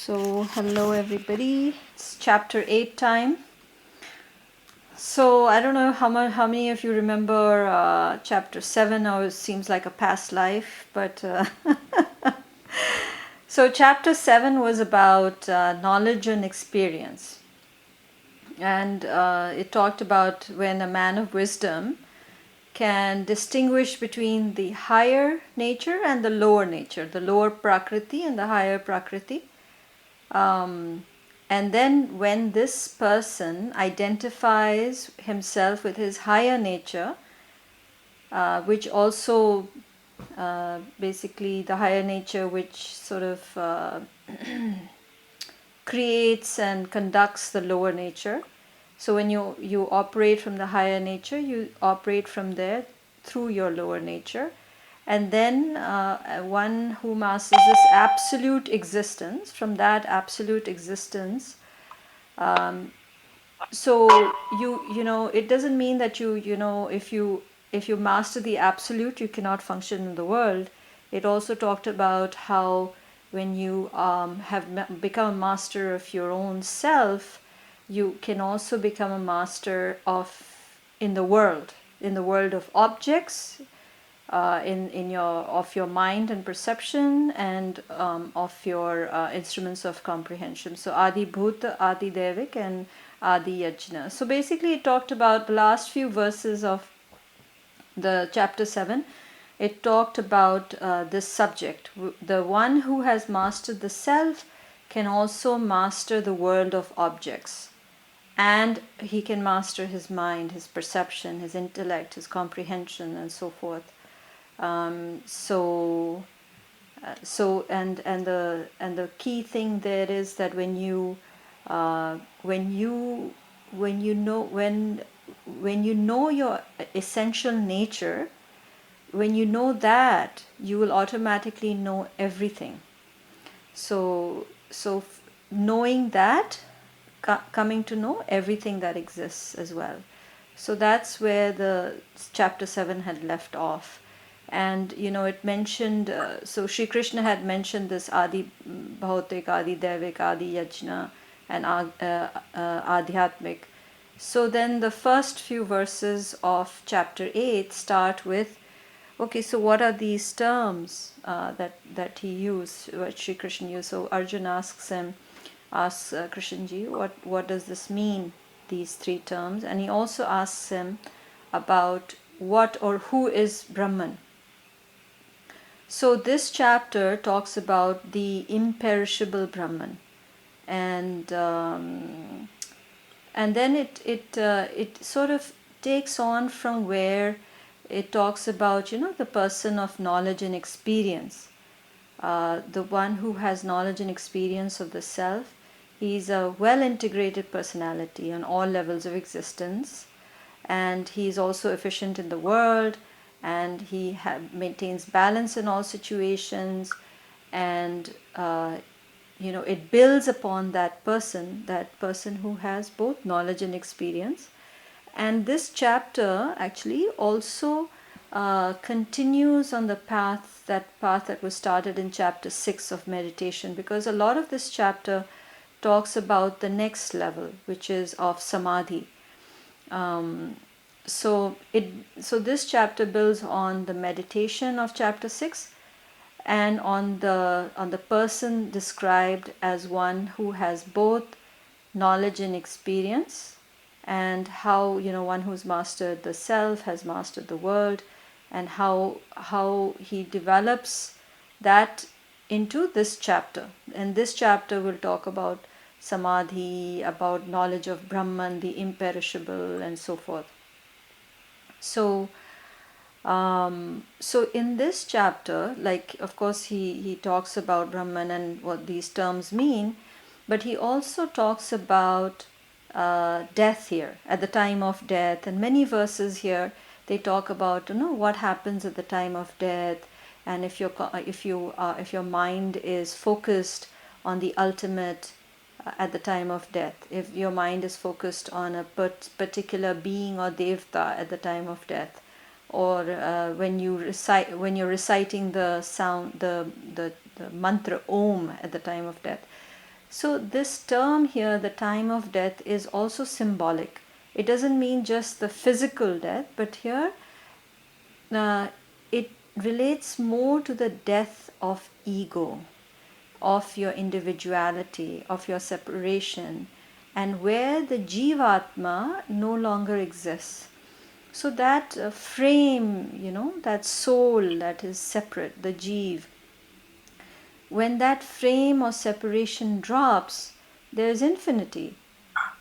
So, hello everybody. It's chapter 8 time. So, I don't know how many of you remember chapter 7, or it seems like a past life, but so chapter 7 was about knowledge and experience. And it talked about when a man of wisdom can distinguish between the higher nature and the lower nature, the lower prakriti and the higher prakriti. And then when this person identifies himself with his higher nature, which also basically the higher nature which sort of creates and conducts the lower nature. So when you operate from the higher nature, you operate from there through your lower nature. And then one who masters this absolute existence, from that absolute existence, so you know, it doesn't mean that you know, if you master the absolute, you cannot function in the world. It also talked about how when you have become a master of your own self, you can also become a master of in the world of objects, in your of your mind and perception, and of your instruments of comprehension. So Adi Bhuta, Adi Devik, and Adi Yajna. So basically, it talked about the last few verses of the chapter 7. It talked about this subject. The one who has mastered the self can also master the world of objects, and he can master his mind, his perception, his intellect, his comprehension, and so forth. And the key thing there is that when you know your essential nature, when you know that, you will automatically know everything. So knowing that, coming to know everything that exists as well. So that's where the chapter 7 had left off. And you know, it mentioned, so Sri Krishna had mentioned this Adi Bhautik, Adi Devik, Adi Yajna, and Adhyatmik. So then the first few verses of chapter 8 start with, okay, so what are these terms that he used, what Sri Krishna used? So Arjun asks Krishnji, what does this mean, these three terms? And he also asks him about what or who is Brahman. So this chapter talks about the imperishable Brahman, and then it sort of takes on from where it talks about, you know, the person of knowledge and experience, the one who has knowledge and experience of the self. He's a well integrated personality on all levels of existence, and he's also efficient in the world, and he maintains balance in all situations, and you know, it builds upon that person who has both knowledge and experience. And this chapter actually also continues on the path that was started in chapter 6 of meditation, because a lot of this chapter talks about the next level, which is of samadhi. So this chapter builds on the meditation of chapter 6, and on the person described as one who has both knowledge and experience, and how, you know, one who's mastered the self has mastered the world, and how he develops that into this chapter. And this chapter will talk about samadhi, about knowledge of Brahman, the imperishable, and so forth. So in this chapter, like, of course, he talks about Brahman and what these terms mean, but he also talks about death here, at the time of death. And many verses here, they talk about, you know, what happens at the time of death, and if your mind is focused on the ultimate at the time of death, if your mind is focused on a particular being or devta at the time of death, or when you're reciting the sound, the mantra Om at the time of death. So this term here, the time of death, is also symbolic. It doesn't mean just the physical death, but here it relates more to the death of ego, of your individuality, of your separation, and where the Jivatma no longer exists. So that frame, that soul that is separate, the Jiv, when that frame or separation drops, there is infinity.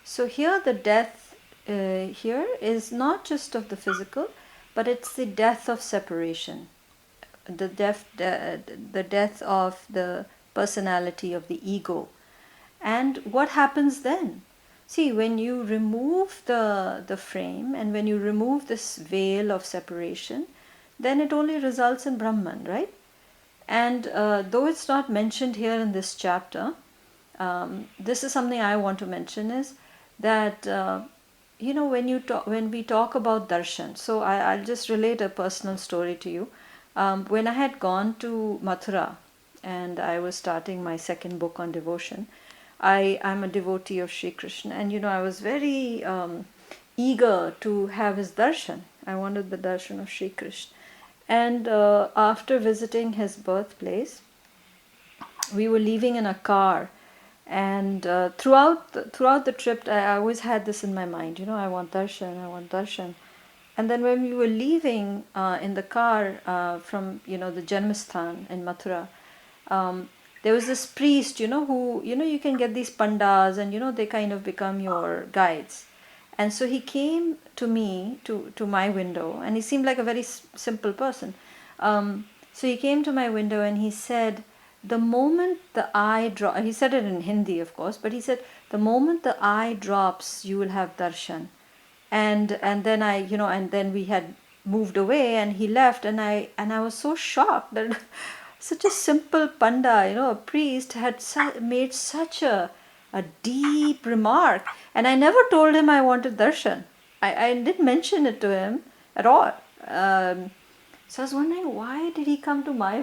So here the death here is not just of the physical, but it's the death of separation, the death of the personality of the ego. And what happens then? See, when you remove the frame and when you remove this veil of separation, then it only results in Brahman, right? And though it's not mentioned here in this chapter, this is something I want to mention, is that when we talk about darshan. So I'll just relate a personal story to you. When I had gone to Mathura and I was starting my second book on devotion, I'm a devotee of Sri Krishna, and I was very eager to have his darshan. I wanted the darshan of Sri Krishna. And after visiting his birthplace, we were leaving in a car, and throughout the trip, I always had this in my mind. I want darshan, I want darshan. And then when we were leaving in the car from the Janmasthan in Mathura, there was this priest, who you can get these pandas, and they kind of become your guides. And so he came to me, to my window, and he seemed like a very simple person. So he came to my window and he said, the moment the eye drops, he said it in Hindi, of course, but he said, the moment the eye drops, you will have darshan. And then and then we had moved away, and he left, and I was so shocked that such a simple panda, a priest, had made such a deep remark. And I never told him I wanted darshan. I didn't mention it to him at all. So I was wondering, why did he come to my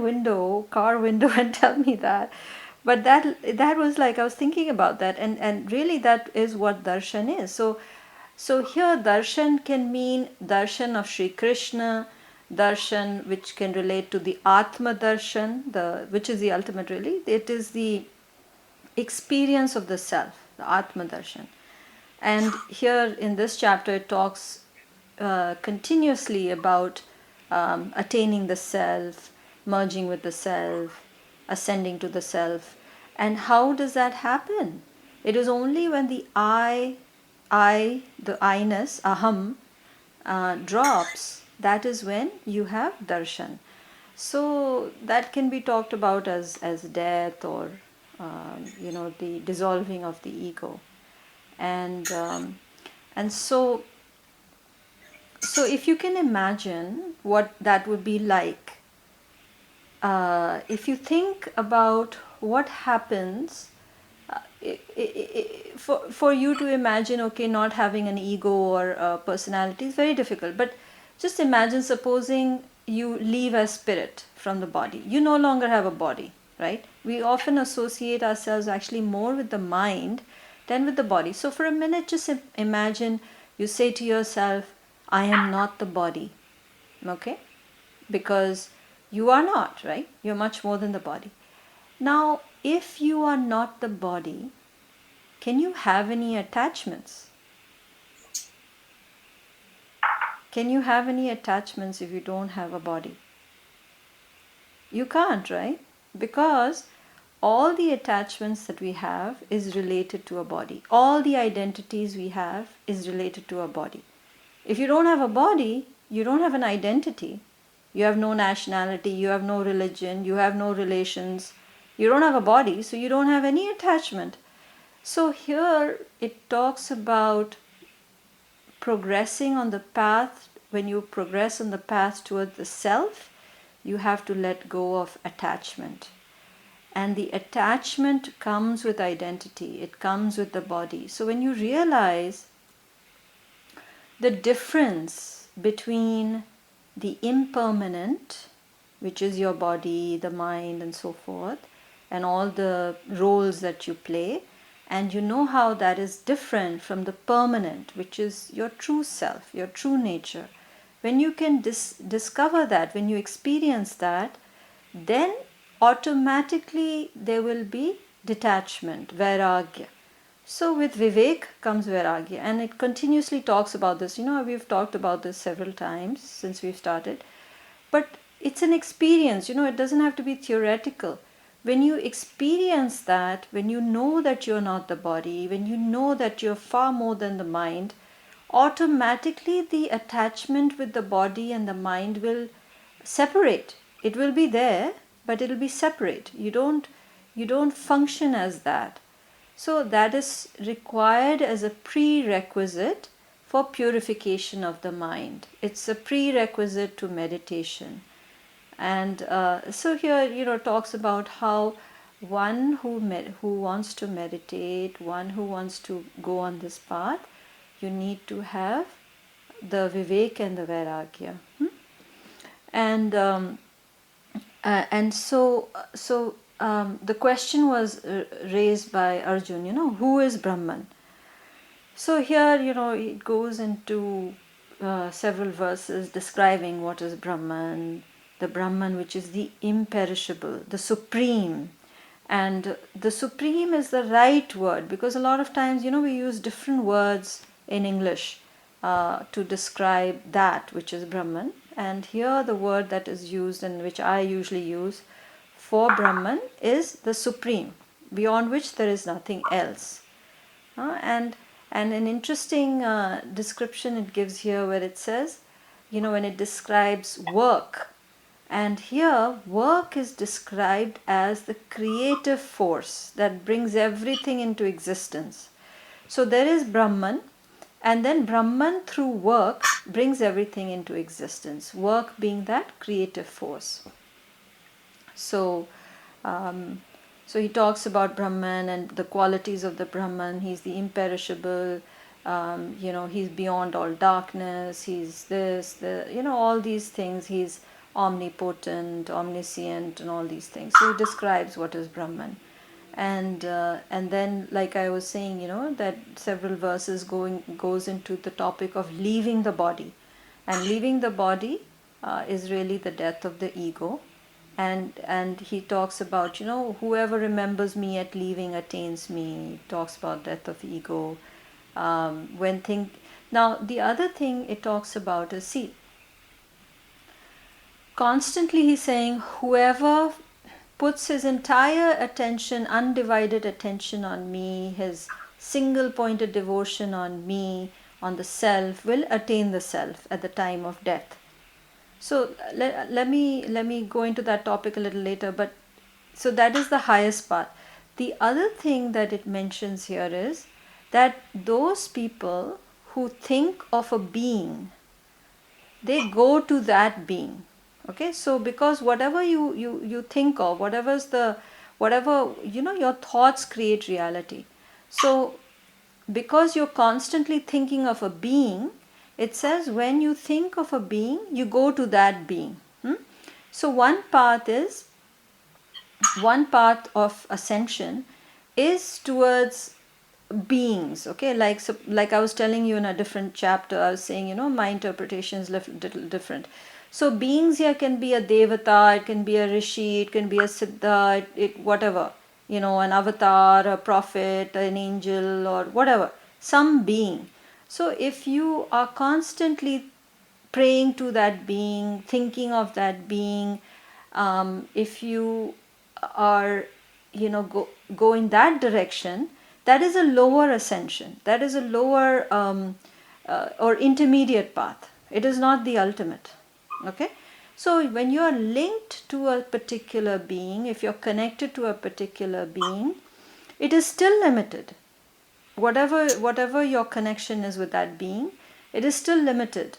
car window, and tell me that? But that was like, I was thinking about that, and really that is what darshan is. So here darshan can mean darshan of Sri Krishna, darshan which can relate to the Atma darshan, which is the ultimate really. It is the experience of the self, the Atma darshan. And here in this chapter it talks continuously about attaining the self, merging with the self, ascending to the self. And how does that happen? It is only when the the I-ness, aham, drops, that is when you have darshan. So that can be talked about as death, or the dissolving of the ego. And so if you can imagine what that would be like, if you think about what happens, for you to imagine, okay, not having an ego or a personality is very difficult. But just imagine, supposing you leave as spirit from the body. You no longer have a body, right? We often associate ourselves actually more with the mind than with the body. So for a minute, just imagine you say to yourself, I am not the body, okay? Because you are not, right? You're much more than the body. Now, if you are not the body, can you have any attachments? Can you have any attachments if you don't have a body? You can't, right? Because all the attachments that we have is related to a body. All the identities we have is related to a body. If you don't have a body, you don't have an identity. You have no nationality, you have no religion, you have no relations. You don't have a body, so you don't have any attachment. So here it talks about progressing on the path. When you progress on the path towards the self, you have to let go of attachment. And the attachment comes with identity, it comes with the body. So when you realize the difference between the impermanent, which is your body, the mind, and so forth, and all the roles that you play, and you know how that is different from the permanent, which is your true self, your true nature. When you can discover that, when you experience that, then automatically there will be detachment, vairagya. So with Vivek comes Vairagya, and it continuously talks about this. We've talked about this several times since we've started, but it's an experience. It doesn't have to be theoretical. When you experience that, when you know that you're not the body, when you know that you're far more than the mind, automatically the attachment with the body and the mind will separate. It will be there, but it'll be separate. You don't function as that. So that is required as a prerequisite for purification of the mind. It's a prerequisite to meditation. And so here, talks about how one who wants to meditate, one who wants to go on this path, you need to have the Vivek and the Vairagya. And so the question was raised by Arjun, who is Brahman? So here, it goes into several verses describing what is Brahman, the Brahman which is the imperishable, the supreme. And the supreme is the right word, because a lot of times, we use different words in English to describe that which is Brahman. And here the word that is used, and which I usually use for Brahman, is the supreme, beyond which there is nothing else. And an interesting description it gives here, where it says, when it describes work, and here work is described as the creative force that brings everything into existence. So there is Brahman, and then Brahman through work brings everything into existence, work being that creative force. So he talks about Brahman and the qualities of the Brahman. He's the imperishable, he's beyond all darkness, he's this, all these things. He's omnipotent, omniscient, and all these things. So he describes what is Brahman. And then, like I was saying, that several verses goes into the topic of leaving the body. And leaving the body is really the death of the ego. And he talks about, whoever remembers me at leaving attains me. He talks about death of ego. Now, the other thing it talks about is, constantly he's saying, whoever puts his entire attention, undivided attention on me, his single-pointed devotion on me, on the self, will attain the self at the time of death. So let me go into that topic a little later, but so that is the highest path. The other thing that it mentions here is that those people who think of a being, they go to that being. Okay, so because whatever you think of, whatever your thoughts create reality. So because you're constantly thinking of a being, it says when you think of a being, you go to that being. So one path of ascension is towards beings. Okay, like I was telling you in a different chapter, I was saying, my interpretation is little different. So beings here can be a devata, it can be a rishi, it can be a siddha, whatever, an avatar, a prophet, an angel, or whatever, some being. So if you are constantly praying to that being, thinking of that being, if you are, go in that direction, that is a lower ascension. That is a lower or intermediate path. It is not the ultimate. Okay, so when you are linked to a particular being, if you're connected to a particular being, it is still limited. Whatever your connection is with that being, it is still limited.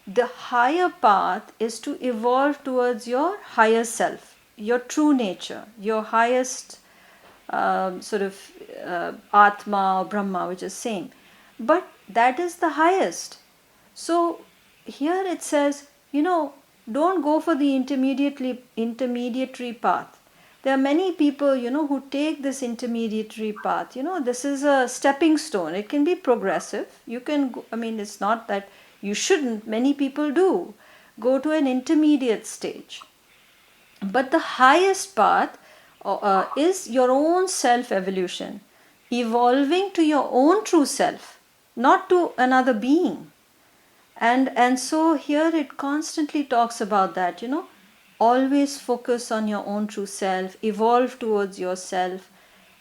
The higher path is to evolve towards your higher self, your true nature, your highest Atma or Brahma, which is same. But that is the highest. So here it says, don't go for the intermediary path. there are many people, who take this intermediary path. This is a stepping stone. It can be progressive. You can go, I mean, it's not that you shouldn't. Many people do go to an intermediate stage. But the highest path is your own self evolution, evolving to your own true self, not to another being. And so here it constantly talks about that, always focus on your own true self, evolve towards yourself,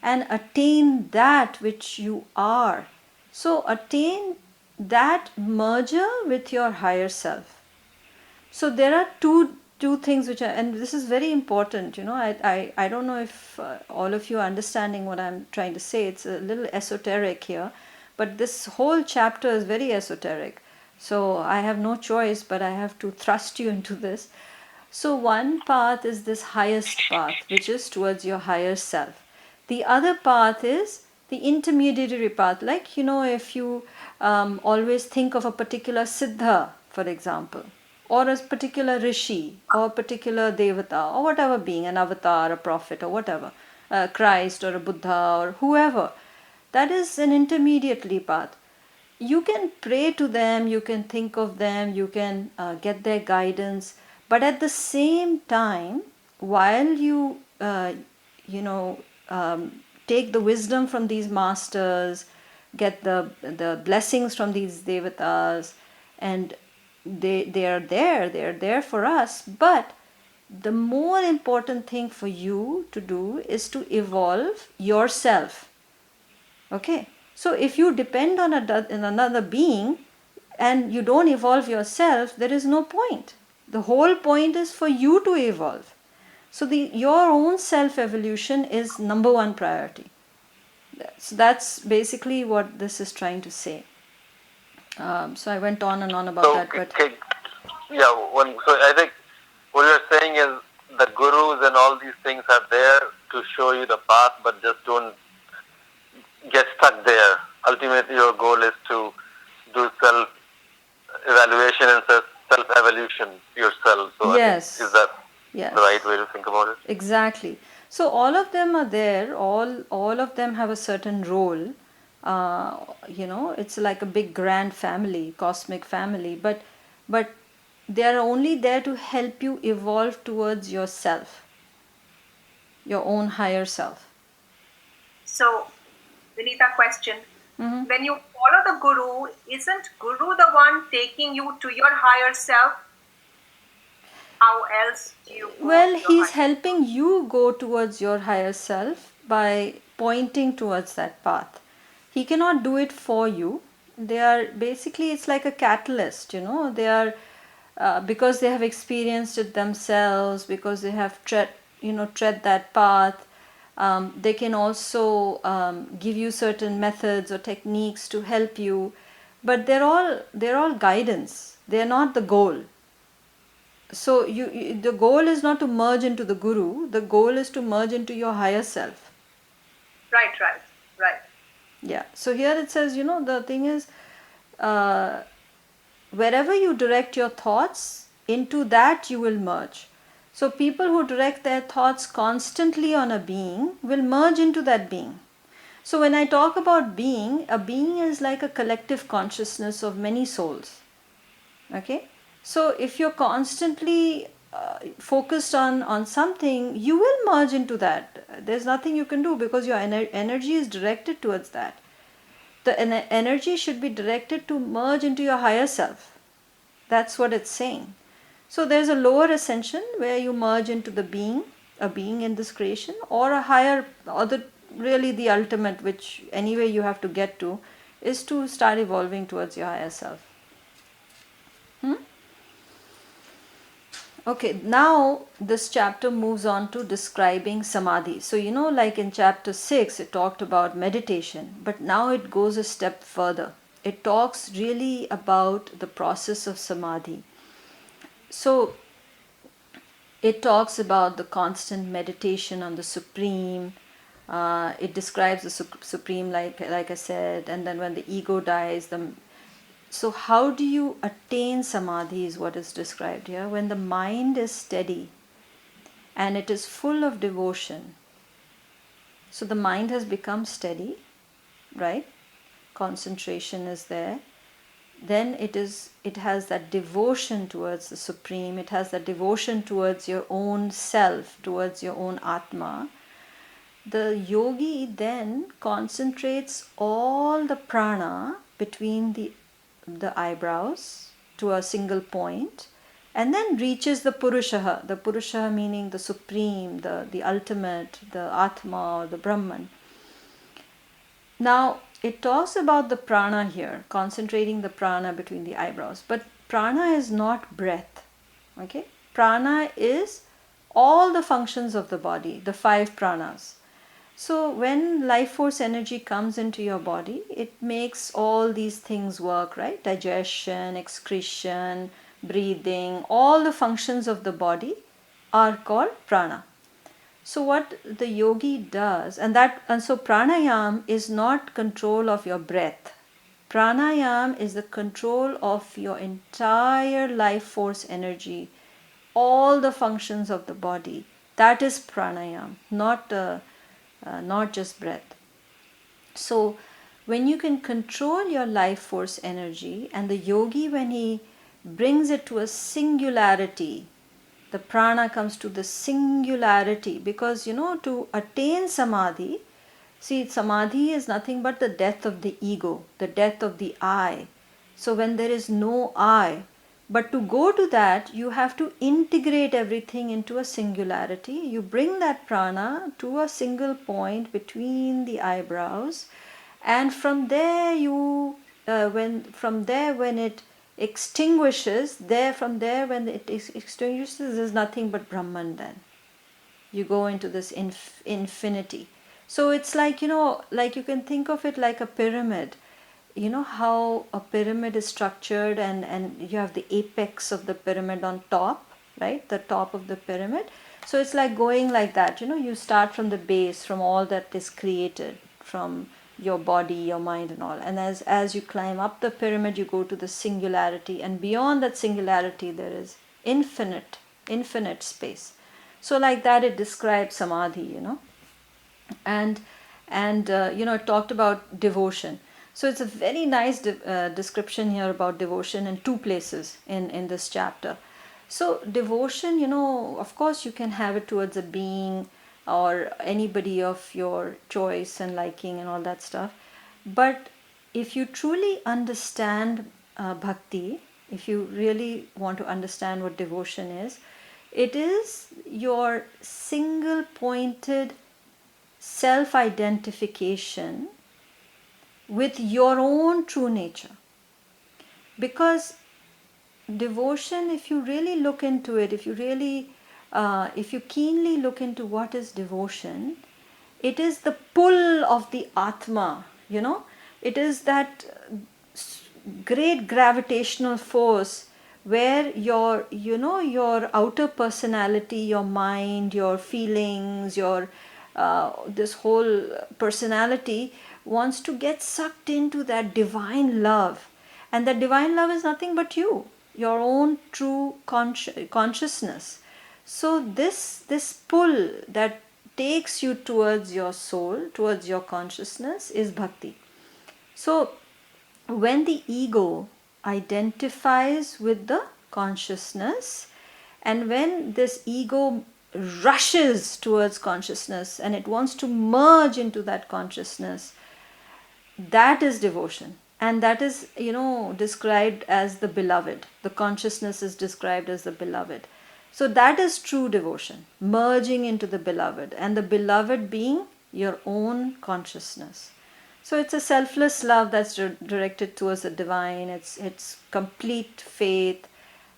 and attain that which you are. So attain that merger with your higher self. So there are two things which are, and this is very important. I don't know if all of you are understanding what I'm trying to say. It's a little esoteric here, but this whole chapter is very esoteric. So I have no choice, but I have to thrust you into this. So one path is this highest path, which is towards your higher self. The other path is the intermediary path. Like, if you always think of a particular siddha, for example, or a particular rishi, or a particular devata, or whatever being, an avatar, a prophet, or whatever, Christ or a Buddha or whoever, that is an intermediate path. You can pray to them, you can think of them, you can get their guidance, but at the same time, while you take the wisdom from these masters, get the blessings from these devatas, and they are there for us. But the more important thing for you to do is to evolve yourself. Okay, so if you depend on another being and you don't evolve yourself, there is no point. The whole point is for you to evolve. So your own self-evolution is number one priority. So that's basically what this is trying to say. So I went on and on about that. But so I think what you're saying is the gurus and all these things are there to show you the path, but just don't get stuck there. Ultimately, your goal is to do self-evaluation and self-evolution yourself. So yes. Is that the right way to think about it? Exactly. So all of them are there. All of them have a certain role. It's like a big grand family, cosmic family. But they are only there to help you evolve towards yourself, your own higher self. So, Vinita, question. When you follow the guru, isn't guru the one taking you to your higher self? How else do you go? Well, he's helping you go towards your higher self by pointing towards that path. He cannot do it for you. They are basically, it's like a catalyst, they are because they have experienced it themselves, because they have tread that path. They can also give you certain methods or techniques to help you, but they're all guidance. They're not the goal. So the goal is not to merge into the guru. The goal is to merge into your higher self. Right. Yeah. So here it says, the thing is, wherever you direct your thoughts, into that you will merge. So people who direct their thoughts constantly on a being will merge into that being. So when I talk about being, a being is like a collective consciousness of many souls. Okay? So if you're constantly focused on something, you will merge into that. There's nothing you can do because your energy is directed towards that. The energy should be directed to merge into your higher self. That's what it's saying. So there's a lower ascension where you merge into the being, a being in this creation, or a higher, or really the ultimate, which anyway you have to get to, is to start evolving towards your higher self. Okay, now this chapter moves on to describing samadhi. So, like in chapter 6, it talked about meditation, but now it goes a step further. It talks really about the process of samadhi. So, it talks about the constant meditation on the Supreme. It describes the Supreme, like I said, and then when the ego dies, so how do you attain samadhi is what is described here. When the mind is steady and it is full of devotion. So the mind has become steady, right? Concentration is there. Then it has that devotion towards the Supreme. It has that devotion towards your own self, towards your own Atma. The yogi then concentrates all the prana between the eyebrows to a single point, and then reaches the Purushaha. The Purushaha meaning the Supreme, the ultimate, the Atma or the Brahman. Now, it talks about the prana here, concentrating the prana between the eyebrows. But prana is not breath. Okay? Prana is all the functions of the body, the 5 pranas. So when life force energy comes into your body, it makes all these things work, right? Digestion, excretion, breathing, all the functions of the body are called prana. So what the yogi does, and so pranayam is not control of your breath. Pranayam is the control of your entire life force energy, all the functions of the body. That is pranayam, not just breath. So when you can control your life force energy, and the yogi, when he brings it to a singularity, the prana comes to the singularity, because to attain samadhi, see, samadhi is nothing but the death of the ego, the death of the I. So when there is no I, but to go to that, you have to integrate everything into a singularity. You bring that prana to a single point between the eyebrows, and from there when it extinguishes, when it extinguishes, there's nothing but Brahman. Then you go into this infinity. So it's like, like you can think of it like a pyramid. You know how a pyramid is structured, and you have the apex of the pyramid on top, right? The top of the pyramid. So it's like going like that. You start from the base, from all that is created, from your body, your mind and all. And as you climb up the pyramid, you go to the singularity, and beyond that singularity there is infinite space. So like that it describes samadhi, and it talked about devotion. So it's a very nice description here about devotion in 2 places in this chapter. So devotion, of course you can have it towards a being or anybody of your choice and liking and all that stuff. But if you truly understand bhakti, if you really want to understand what devotion is, it is your single pointed self-identification with your own true nature. Because devotion, if you really look into it, if you keenly look into what is devotion, it is the pull of the Atma, it is that great gravitational force where your outer personality, your mind, your feelings, your this whole personality wants to get sucked into that divine love. And that divine love is nothing but you, your own true consciousness. So this pull that takes you towards your soul, towards your consciousness, is bhakti. So when the ego identifies with the consciousness, and when this ego rushes towards consciousness and it wants to merge into that consciousness, that is devotion. And that is, described as the beloved. The consciousness is described as the beloved. So that is true devotion, merging into the beloved, and the beloved being your own consciousness. So it's a selfless love that's directed towards the divine. It's complete faith.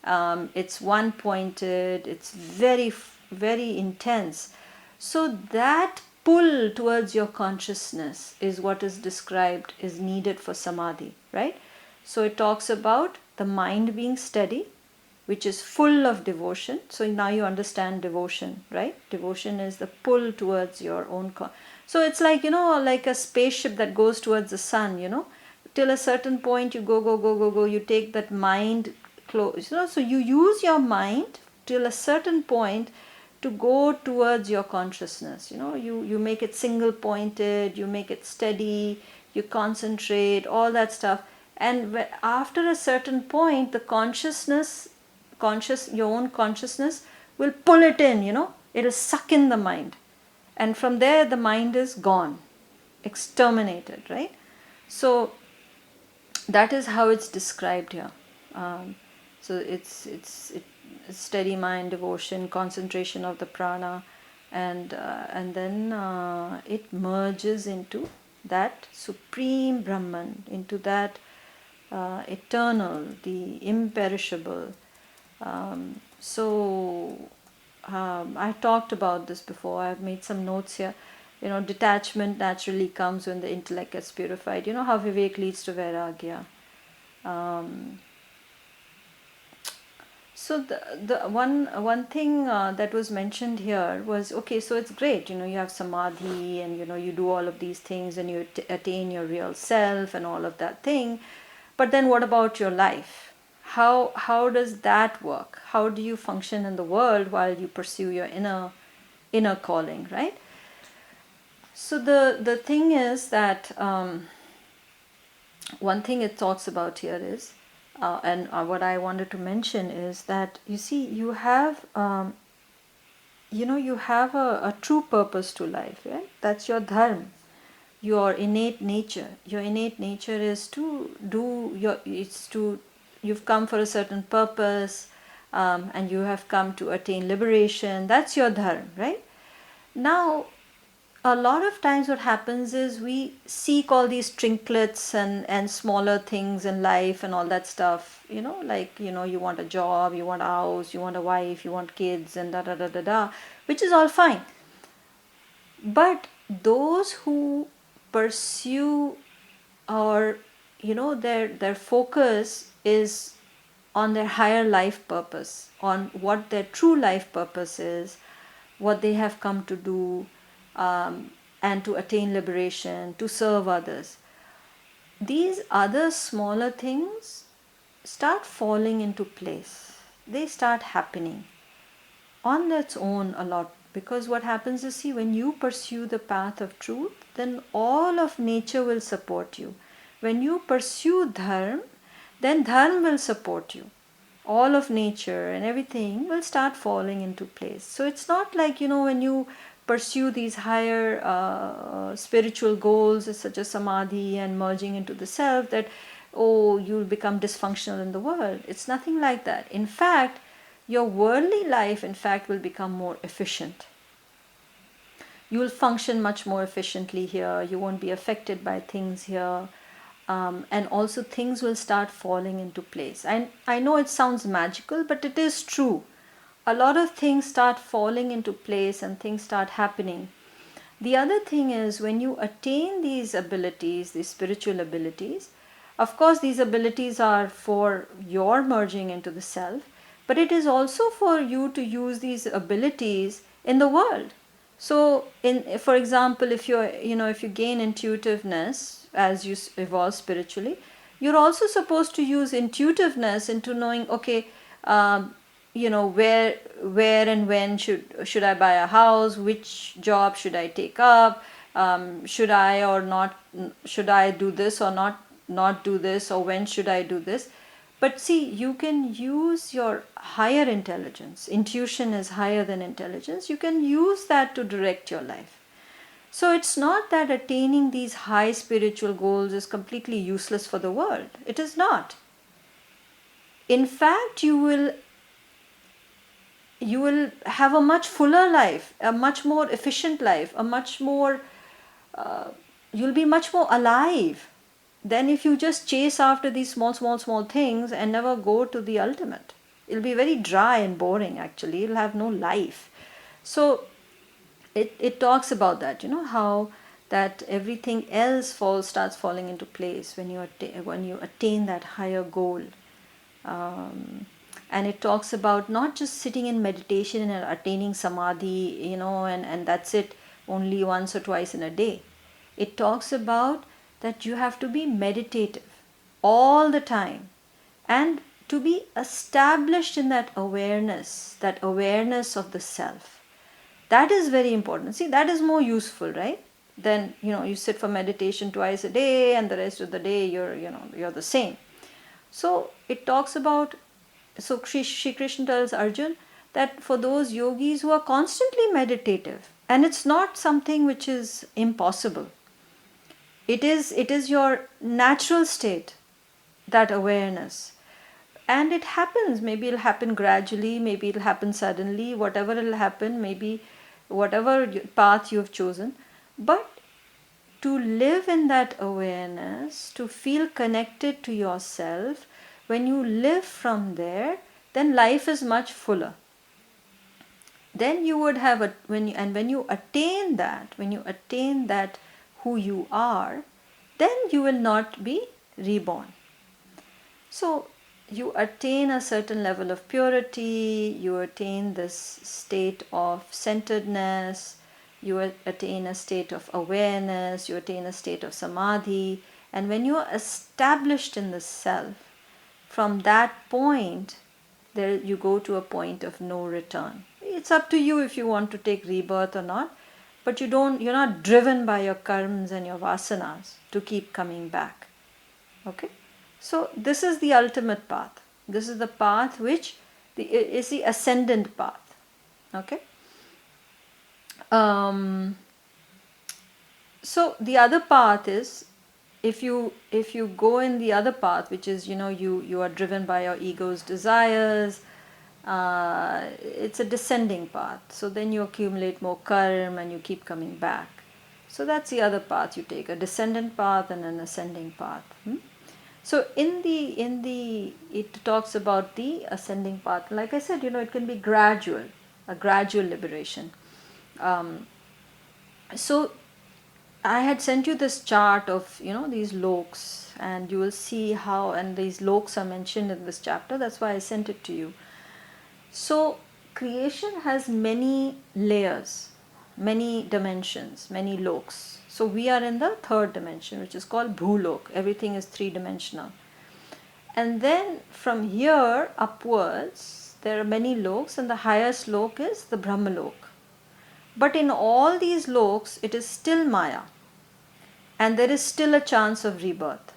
It's one-pointed. It's very, very intense. So that pull towards your consciousness is what is described is needed for samadhi, right? So it talks about the mind being steady, which is full of devotion. So now you understand devotion, right? Devotion is the pull towards your own so it's like, like a spaceship that goes towards the sun, till a certain point you go, you take that mind close, so you use your mind till a certain point to go towards your consciousness. You make it single pointed, you make it steady, you concentrate, all that stuff. And after a certain point, the your own consciousness will pull it in, it'll suck in the mind. And from there, the mind is gone, exterminated, right? So that is how it's described here. So it's steady mind, devotion, concentration of the prana, and then it merges into that supreme Brahman, into that eternal, the imperishable. I talked about this before. I've made some notes here. Detachment naturally comes when the intellect gets purified. You know how Vivek leads to Vairagya. So the one thing that was mentioned here was, okay, so it's great, you have samadhi, and you do all of these things, and you attain your real self and all of that thing. But then what about your life? How does that work? How do you function in the world while you pursue your inner calling, right? So the thing is that one thing it talks about here is, and what I wanted to mention is that, you see, you have a true purpose to life, right? That's your dharma, your innate nature. Your innate nature is to you've come for a certain purpose, and you have come to attain liberation. That's your dharma, right? Now, a lot of times what happens is we seek all these trinkets and smaller things in life and all that stuff, you want a job, you want a house, you want a wife, you want kids, and da da da da da, which is all fine. But those who pursue, or their focus is on their higher life purpose, on what their true life purpose is, what they have come to do, and to attain liberation, to serve others. These other smaller things start falling into place. They start happening on its own a lot, because what happens is, see, when you pursue the path of truth, then all of nature will support you. When you pursue dharma, then dharma will support you. All of nature and everything will start falling into place. So it's not like, when you pursue these higher spiritual goals such as samadhi and merging into the self, that, oh, you'll become dysfunctional in the world. It's nothing like that. In fact, your worldly life, in fact, will become more efficient. You will function much more efficiently here. You won't be affected by things here. And also things will start falling into place. And I know it sounds magical, but it is true. A lot of things start falling into place and things start happening. The other thing is, when you attain these abilities, these spiritual abilities, of course these abilities are for your merging into the self, but it is also for you to use these abilities in the world. So, for example, if you gain intuitiveness as you evolve spiritually, you're also supposed to use intuitiveness into knowing, okay, where and when should I buy a house, which job should I take up, should I do this or not do this, or when should I do this. But see, you can use your higher intelligence. Intuition is higher than intelligence. You can use that to direct your life. So it's not that attaining these high spiritual goals is completely useless for the world. It is not. In fact, you will have a much fuller life, a much more efficient life, you'll be much more alive than if you just chase after these small things and never go to the ultimate. It'll be very dry and boring, actually. It'll have no life. So it talks about that, how that everything else starts falling into place when you attain that higher goal. And it talks about not just sitting in meditation and attaining samadhi, and that's it, only once or twice in a day. It talks about that you have to be meditative all the time, and to be established in that awareness of the self. That is very important. See, that is more useful, right? Then, you sit for meditation twice a day and the rest of the day you're the same. So it talks about, so Shri Krishna tells Arjun that for those yogis who are constantly meditative, and it's not something which is impossible, it is your natural state, that awareness. And it happens, maybe it'll happen gradually, maybe it'll happen suddenly, whatever it'll happen, maybe whatever path you've chosen. But to live in that awareness, to feel connected to yourself, when you live from there, then life is much fuller. Then you would have when you attain that who you are, then you will not be reborn. So you attain a certain level of purity, you attain this state of centeredness, you attain a state of awareness, you attain a state of samadhi. And when you are established in the self, from that point, there you go to a point of no return. It's up to you if you want to take rebirth or not, but you're not driven by your karmas and your vasanas to keep coming back. Okay? So this is the ultimate path. This is the path which is the ascendant path. Okay? So the other path is, if you go in the other path, which is you are driven by your ego's desires, it's a descending path. So then you accumulate more karma and you keep coming back. So that's the other path you take, a descendant path and an ascending path. So it talks about the ascending path. Like I said, it can be gradual, a gradual liberation. So I had sent you this chart of these loks, and you will see how, and these loks are mentioned in this chapter. That's why I sent it to you. So creation has many layers, many dimensions, many loks. So we are in the third dimension, which is called Bhulok. Everything is three-dimensional. And then from here upwards, there are many loks, and the highest lok is the Brahmalok. But in all these loks, it is still Maya. And there is still a chance of rebirth.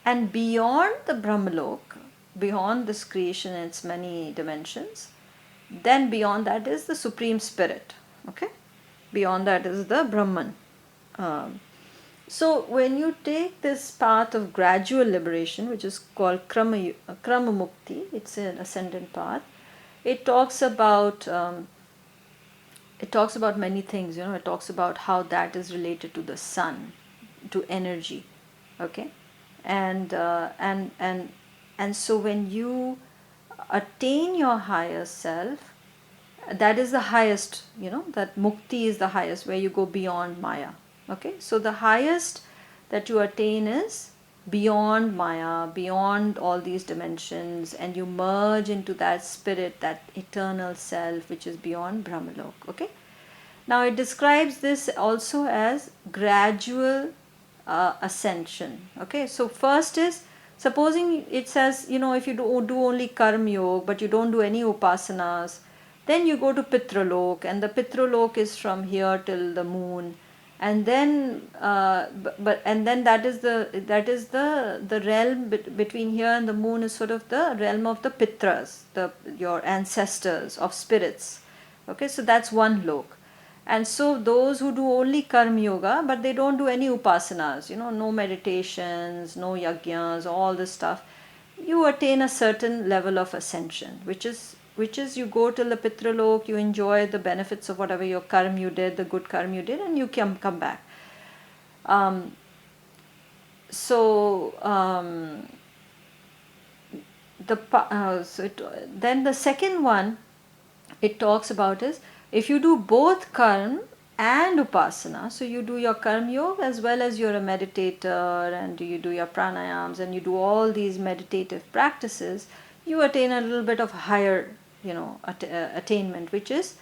And beyond the Brahmalok, beyond this creation and its many dimensions, then beyond that is the Supreme Spirit. Okay? Beyond that is the Brahman. So when you take this path of gradual liberation, which is called Krama Mukti, it's an ascendant path. It talks about many things. It talks about how that is related to the sun, to energy. Okay, and so when you attain your higher self, that is the highest. That mukti is the highest, where you go beyond Maya. Okay, so the highest that you attain is beyond Maya, beyond all these dimensions, and you merge into that spirit, that eternal self, which is beyond Brahmalok. Okay, now it describes this also as gradual ascension. Okay, so first is, supposing it says, if you do only karma yoga, but you don't do any upasanas, then you go to Pitralok, and the Pitralok is from here till the moon. And then that is the realm between here and the moon, is sort of the realm of the Pitras, your ancestors of spirits. Okay, so that's one lok. And so those who do only karma yoga, but they don't do any upasanas, no meditations, no yajnas, all this stuff, you attain a certain level of ascension, which is you go till the Pitralok, you enjoy the benefits of whatever your karma you did, the good karma you did, and you come back. Then the second one it talks about is, if you do both karma and upasana, so you do your karma yoga as well as you're a meditator, and you do your pranayams, and you do all these meditative practices, you attain a little bit of higher attainment, which is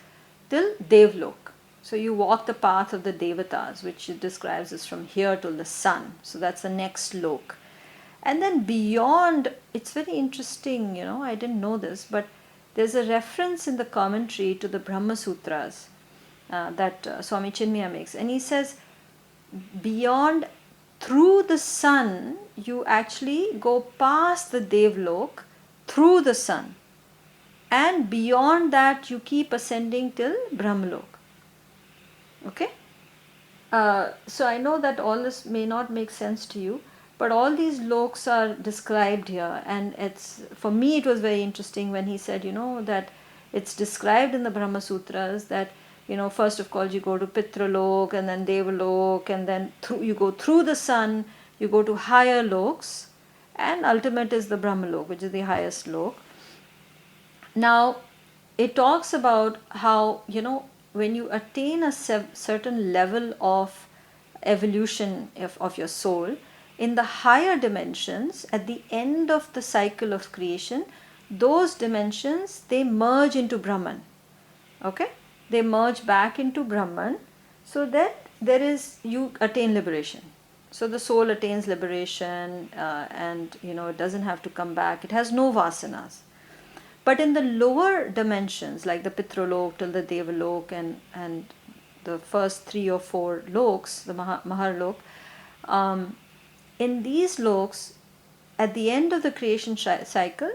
till Devlok. So you walk the path of the Devatas, which it describes as from here till the sun. So that's the next lok. And then beyond, it's very interesting, I didn't know this, but there's a reference in the commentary to the Brahma Sutras, that Swami Chinmaya makes. And he says, beyond, through the sun, you actually go past the Devlok through the sun. And beyond that, you keep ascending till Brahmalok. Okay? So I know that all this may not make sense to you, but all these loks are described here, and it's, for me it was very interesting when he said, that it's described in the Brahma Sutras that, first of all you go to Pitralok and then Devalok, and then you go through the sun, you go to higher loks, and ultimate is the Brahmalok, which is the highest lok. Now, it talks about how, when you attain a certain level of evolution of your soul, in the higher dimensions, at the end of the cycle of creation, those dimensions, they merge into Brahman. Okay? They merge back into Brahman, so that you attain liberation. So the soul attains liberation, and it doesn't have to come back. It has no vasanas. But in the lower dimensions, like the Pitralok till the Devalok and the first 3 or 4 loks, the Maharlok, in these loks, at the end of the creation cycle,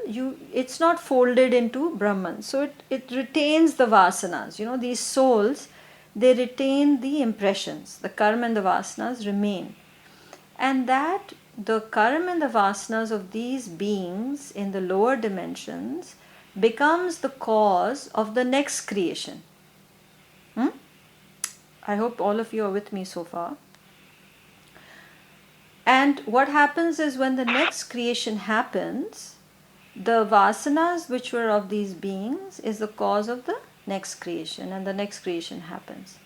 it's not folded into Brahman. So it retains the vasanas. These souls, they retain the impressions. The karma and the vasanas remain. And that the karma and the vasanas of these beings in the lower dimensions becomes the cause of the next creation. I hope all of you are with me so far. And what happens is, when the next creation happens, the vasanas which were of these beings is the cause of the next creation, and the next creation happens.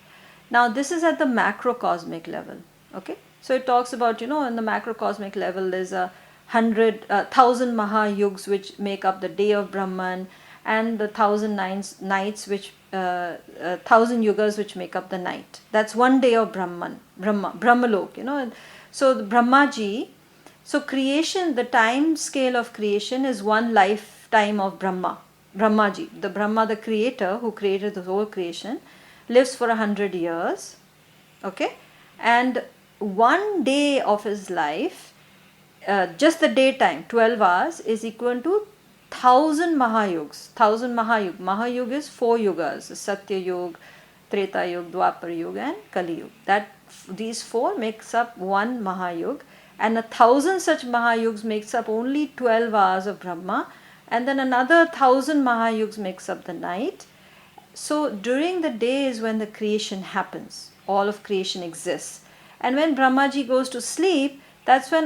Now this is at the macrocosmic level. Okay, so it talks about, in the macrocosmic level there's 1,000 Mahayugs which make up the day of Brahman, and the 1,000 nights which 1,000 yugas which make up the night. That's one day of Brahmalok. So the Brahmaji, so creation, the time scale of creation is one lifetime of Brahmaji. The Brahma, the creator who created the whole creation, lives for 100 years. Okay, and one day of his life, just the daytime, 12 hours, is equal to 1,000 Mahayugs. 1,000 Mahayug. Mahayug is 4 yugas: Satya Yug, Treta Yug, Dwapar Yug, and Kali Yug. These 4 makes up one Mahayug, and 1,000 such Mahayugs makes up only 12 hours of Brahma, and then another 1,000 Mahayugs makes up the night. So during the day is when the creation happens. All of creation exists. And when Brahmaji goes to sleep, that's when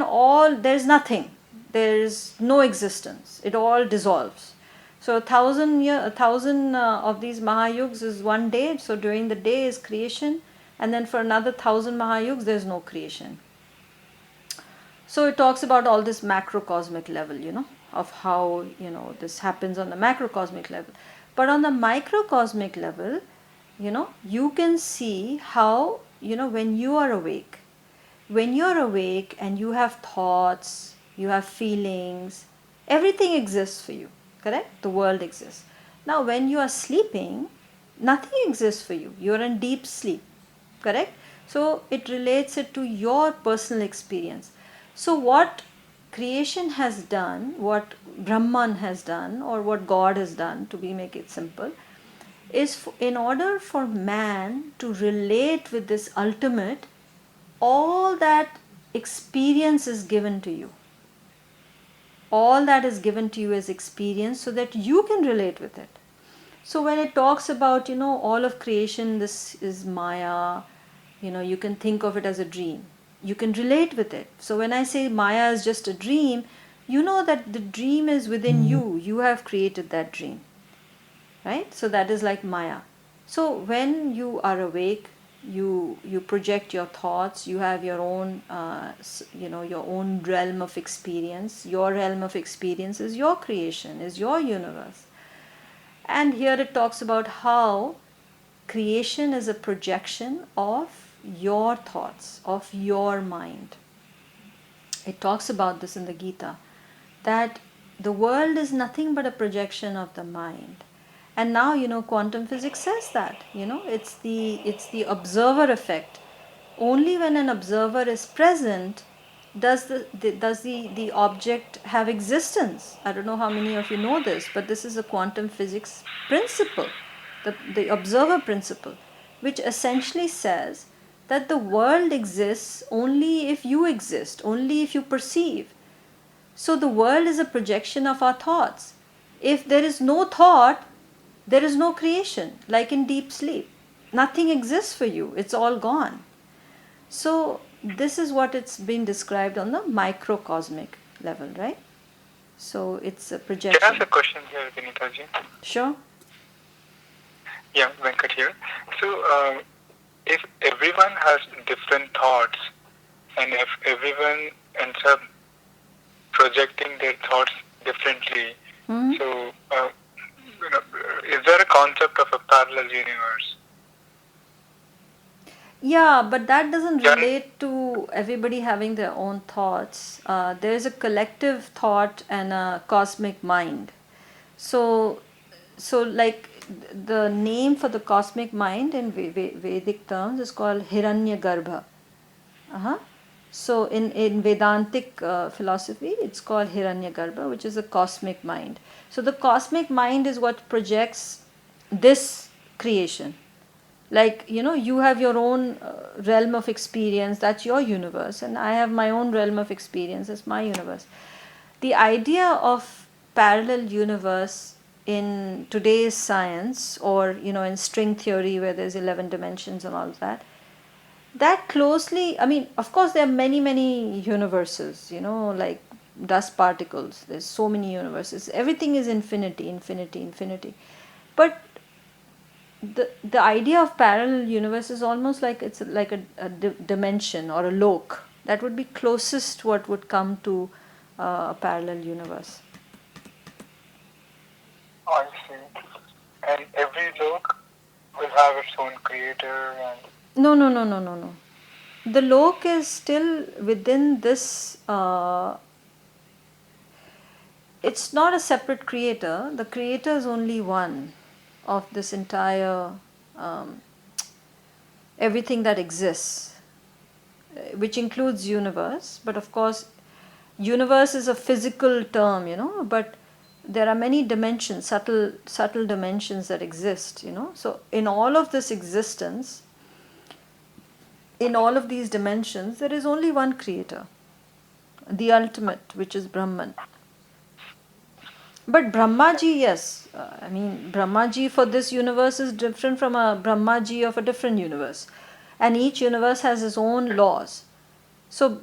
there's nothing. There's no existence. It all dissolves. So 1,000 of these Mahayugs is one day. So during the day is creation. And then for another 1,000 Mahayugs, there's no creation. So it talks about all this macrocosmic level, of how, this happens on the macrocosmic level. But on the microcosmic level, you can see how, when you are awake, and you have thoughts, you have feelings, everything exists for you, correct? The world exists. Now when you are sleeping, nothing exists for you. You are in deep sleep, correct? So it relates it to your personal experience. So what creation has done, what Brahman has done, or what God has done, to make it simple, is in order for man to relate with this ultimate, all that experience is given to you. All that is given to you as experience, so that you can relate with it. So when it talks about, all of creation, this is Maya, you can think of it as a dream. You can relate with it. So when I say Maya is just a dream, you know that the dream is within you. You have created that dream. Right? So that is like Maya. So when you are awake, you project your thoughts. You have your own, your own realm of experience. Your realm of experience is your creation, is your universe. And here it talks about how creation is a projection of your thoughts, of your mind. It talks about this in the Gita, that the world is nothing but a projection of the mind. And now, quantum physics says that, it's the observer effect. Only when an observer is present does the object have existence. I don't know how many of you know this, but this is a quantum physics principle, the observer principle, which essentially says that the world exists only if you exist, only if you perceive. So the world is a projection of our thoughts. If there is no thought, there is no creation, like in deep sleep. Nothing exists for you, it's all gone. So this is what it's been described on the microcosmic level, right? So it's a projection. Can I ask a question here, Vinita ji? Sure. Yeah, Venkat here. So, if everyone has different thoughts, and if everyone ends up projecting their thoughts differently, so is there a concept of a parallel universe? Yeah, but that doesn't relate to everybody having their own thoughts. There is a collective thought and a cosmic mind. So like the name for the cosmic mind in Vedic terms is called Hiranyagarbha. So in Vedantic philosophy, it's called Hiranyagarbha, which is a cosmic mind. So the cosmic mind is what projects this creation. Like, you have your own realm of experience, that's your universe, and I have my own realm of experience, that's my universe. The idea of parallel universe in today's science, or in string theory where there's 11 dimensions and all of that closely, I mean, of course there are many universes, like dust particles, there's so many universes, everything is infinity. But the idea of parallel universe is almost like it's like a dimension or a lok that would be closest what would come to a parallel universe. I see. And every lok will have its own creator and... No. The lok is still within this. It's not a separate creator. The creator is only one of this entire everything that exists, which includes universe. But of course, universe is a physical term, but there are many dimensions, subtle dimensions that exist, So in all of this existence, in all of these dimensions, there is only one creator, the ultimate, which is Brahman. But Brahmaji, yes, Brahmaji for this universe is different from a Brahmaji of a different universe. And each universe has its own laws. So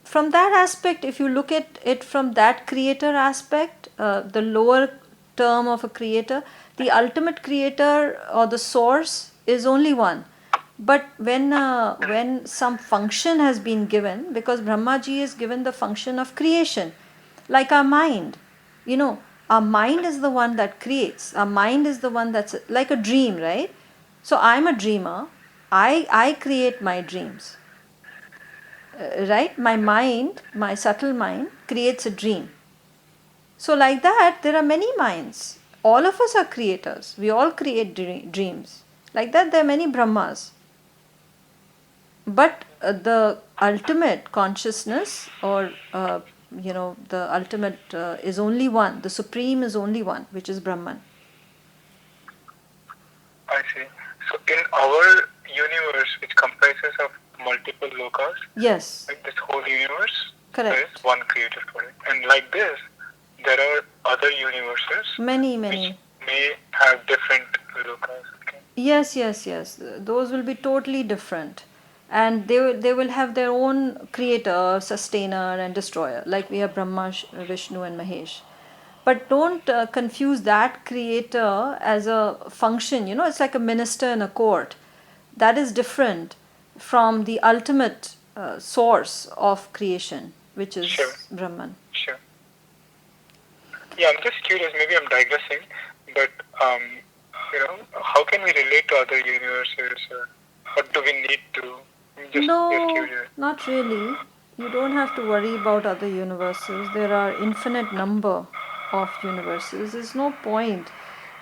from that aspect, if you look at it from that creator aspect, the lower term of a creator, the ultimate creator or the source is only one. But when some function has been given, because Brahmaji is given the function of creation, like our mind, our mind is the one that creates. Our mind is the one that's like a dream, right? So I'm a dreamer. I create my dreams. Right? My mind, my subtle mind, creates a dream. So like that, there are many minds. All of us are creators. We all create dreams. Like that, there are many Brahmas. But the ultimate consciousness, or the ultimate is only one. The supreme is only one, which is Brahman. I see. So in our universe, which comprises of multiple lokas, yes, like this whole universe, correct, there is one creator for it. And like this, there are other universes, many, which may have different lokas. Okay? Yes. Those will be totally different. And they will have their own creator, sustainer and destroyer, like we have Brahma, Vishnu and Mahesh. But don't confuse that creator as a function, it's like a minister in a court. That is different from the ultimate source of creation, which is Brahman. Sure. Yeah, I'm just curious, maybe I'm digressing, but how can we relate to other universes, or do we need to? No, not really. You don't have to worry about other universes. There are infinite number of universes. There's no point.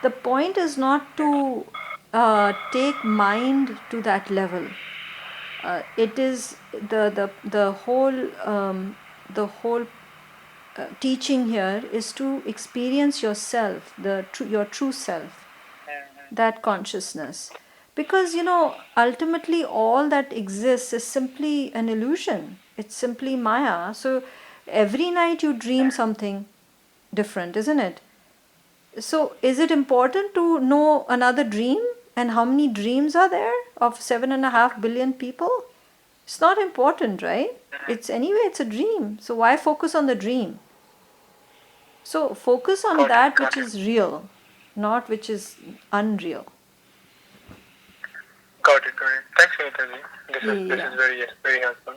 the point is not to take mind to that level. It is the whole teaching here is to experience yourself, your true self, that consciousness. Because ultimately all that exists is simply an illusion. It's simply Maya. So every night you dream something different, isn't it? So is it important to know another dream? And how many dreams are there of 7.5 billion people? It's not important, right? It's a dream. So why focus on the dream? So focus on Got it. that which Got it. is real, not which is unreal. Got it. Got it. Thanks, Vinita ji. This Yeah. is very helpful.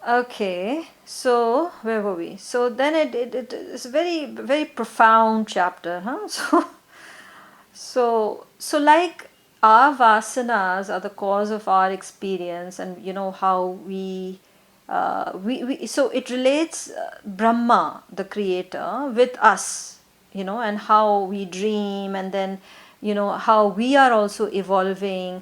Okay, so where were we? So then it is a very very profound chapter, huh? So like our vasanas are the cause of our experience, and how we so it relates Brahma, the creator, with us, and how we dream, and then how we are also evolving.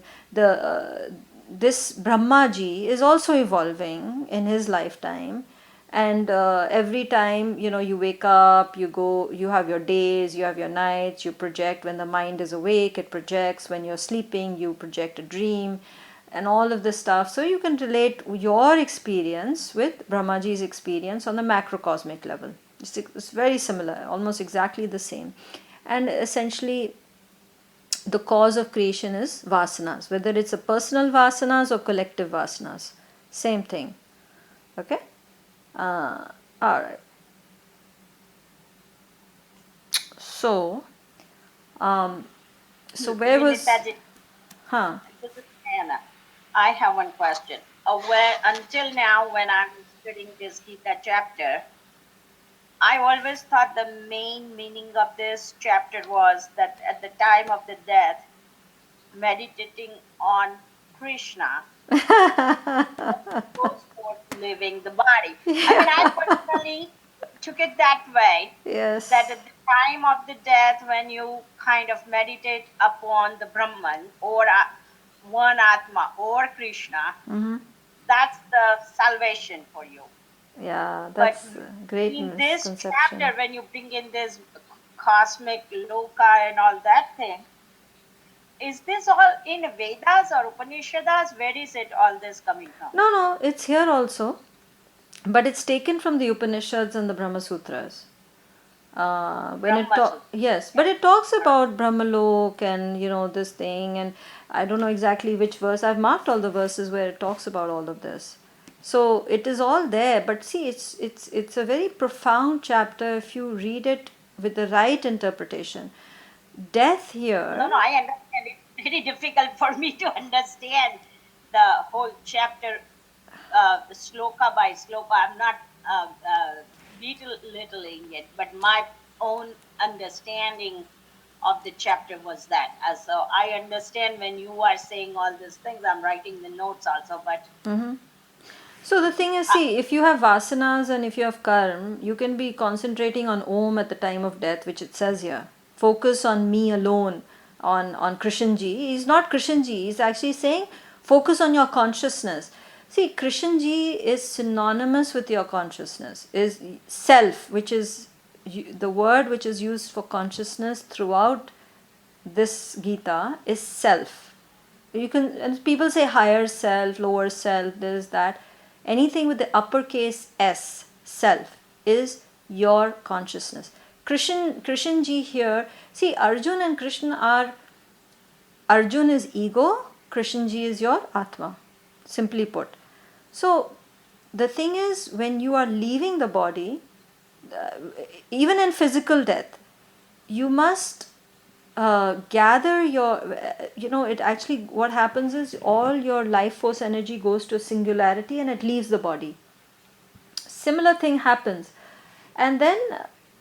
This Brahmaji is also evolving in his lifetime, and every time you wake up, you have your days, you have your nights, you project. When the mind is awake, it projects. When you're sleeping, you project a dream, and all of this stuff. So you can relate your experience with Brahmaji's experience on the macrocosmic level. It's very similar, almost exactly the same. And essentially the cause of creation is vasanas, whether it's a personal vasanas or collective vasanas, same thing. Okay. uh, all right. So so where was Vinita ji, huh this is Anna. I have one question. Where until now, when I'm studying this Gita chapter, I always thought the main meaning of this chapter was that at the time of the death, meditating on Krishna goes forth leaving the body. I mean, I personally took it that way, yes. that at the time of the death, when you kind of meditate upon the Brahman or one Atma or Krishna, Mm-hmm. that's the salvation for you. Yeah, But that's a great in this misconception. chapter, when you bring in this cosmic loka and all that thing, is this all in Vedas or Upanishads? Where is it all this coming from? No, it's here also, but it's taken from the Upanishads and the Brahma Sutras. When it Brahma Sutra. yes, but it talks about Brahmalok and this thing, and I don't know exactly which verse. I've marked all the verses where it talks about all of this. So it is all there, but see, it's a very profound chapter if you read it with the right interpretation. Death here. No, I understand. It's very difficult for me to understand the whole chapter, sloka by sloka. I'm not belittling it, but my own understanding of the chapter was that. So I understand when you are saying all these things, I'm writing the notes also, but Mm-hmm. So the thing is, see, if you have vasanas and if you have karma, you can be concentrating on Om at the time of death, which it says here. Focus on me alone, on Krishnji. He's not Krishnji, he's actually saying focus on your consciousness. See, Krishnji is synonymous with your consciousness, is self, which is the word which is used for consciousness throughout this Gita is self. You can, and people say higher self, lower self, this, that. Anything with the uppercase S, self, is your consciousness. Krishnji here, see, Arjun and Krishna are, Arjun is ego, Krishnji is your Atma, simply put. So the thing is, when you are leaving the body, uh, even in physical death, you must gather your, it actually, what happens is all your life force energy goes to a singularity and it leaves the body. Similar thing happens. And then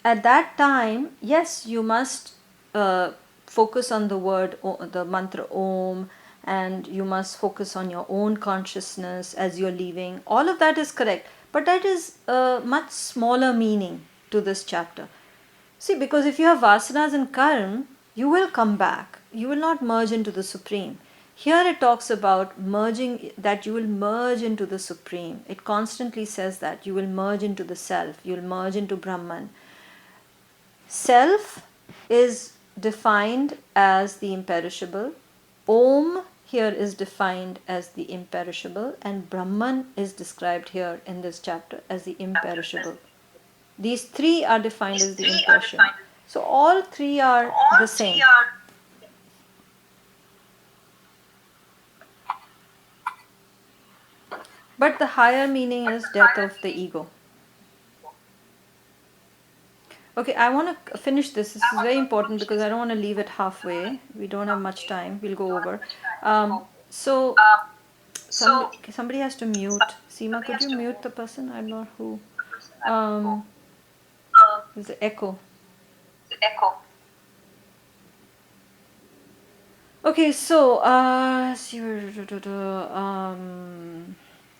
at that time, yes, you must focus on the word, the mantra Om, and you must focus on your own consciousness as you're leaving. All of that is correct, but that is a much smaller meaning to this chapter. See, because if you have vasanas and karma, you will come back. You will not merge into the Supreme. Here it talks about merging, that you will merge into the Supreme. It constantly says that you will merge into the Self, you will merge into Brahman. Self is defined as the imperishable. Om here is defined as the imperishable, and Brahman is described here in this chapter as the imperishable. These three are defined as the imperishable. So all three are the same. But the higher meaning is death of the ego. Okay, I want to finish this. This is very important because I don't want to leave it halfway. We don't have much time. We'll go over. So somebody has to mute. Seema, could you mute the person? I don't know who. There's an echo. Okay, so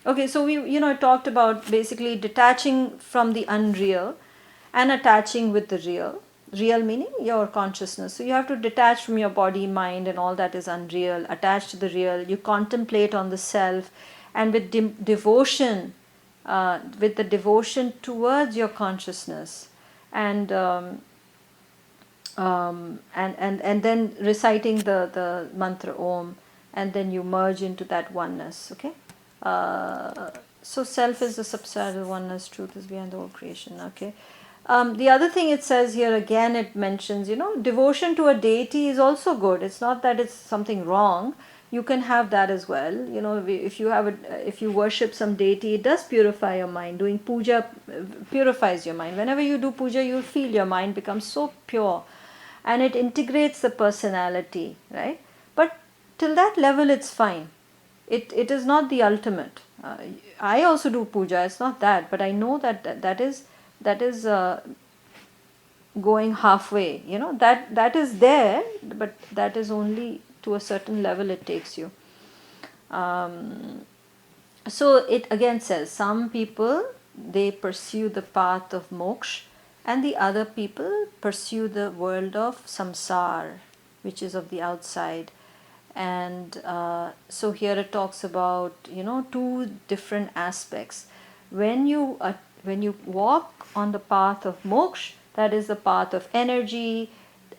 okay, so we talked about basically detaching from the unreal and attaching with the real. Real meaning your consciousness. So you have to detach from your body, mind, and all that is unreal. Attach to the real. You contemplate on the self, and with devotion, with the devotion towards your consciousness, and and then reciting the mantra Om, and then you merge into that oneness. Okay. So self is the substantial oneness, truth is behind the whole creation. Okay. The other thing it says here again, it mentions, devotion to a deity is also good. It's not that it's something wrong. You can have that as well. If you worship some deity, it does purify your mind. Doing puja purifies your mind. Whenever you do puja, you'll feel your mind becomes so pure, and it integrates the personality, right? But till that level, it's fine. It is not the ultimate. I also do puja. It's not that, but I know that is going halfway. That is there, but that is only to a certain level it takes you. So it again says some people, they pursue the path of moksha, and the other people pursue the world of samsara, which is of the outside. And so here it talks about two different aspects. When you walk on the path of moksha, that is the path of energy,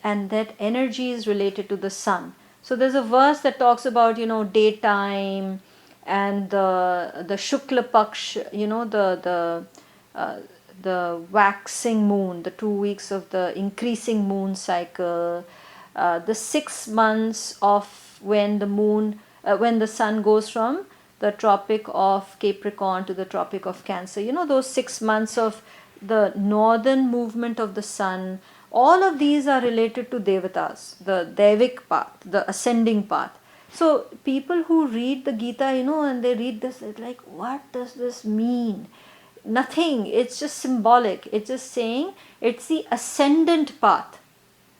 and that energy is related to the sun. So there's a verse that talks about daytime and the shukla paksh, the waxing moon, the 2 weeks of the increasing moon cycle, the 6 months of when the sun goes from the Tropic of Capricorn to the Tropic of Cancer. Those 6 months of the northern movement of the sun. All of these are related to Devatas, the Devik path, the ascending path. So people who read the Gita, and they read this, it's like, what does this mean? Nothing. It's just symbolic. It's just saying it's the ascendant path,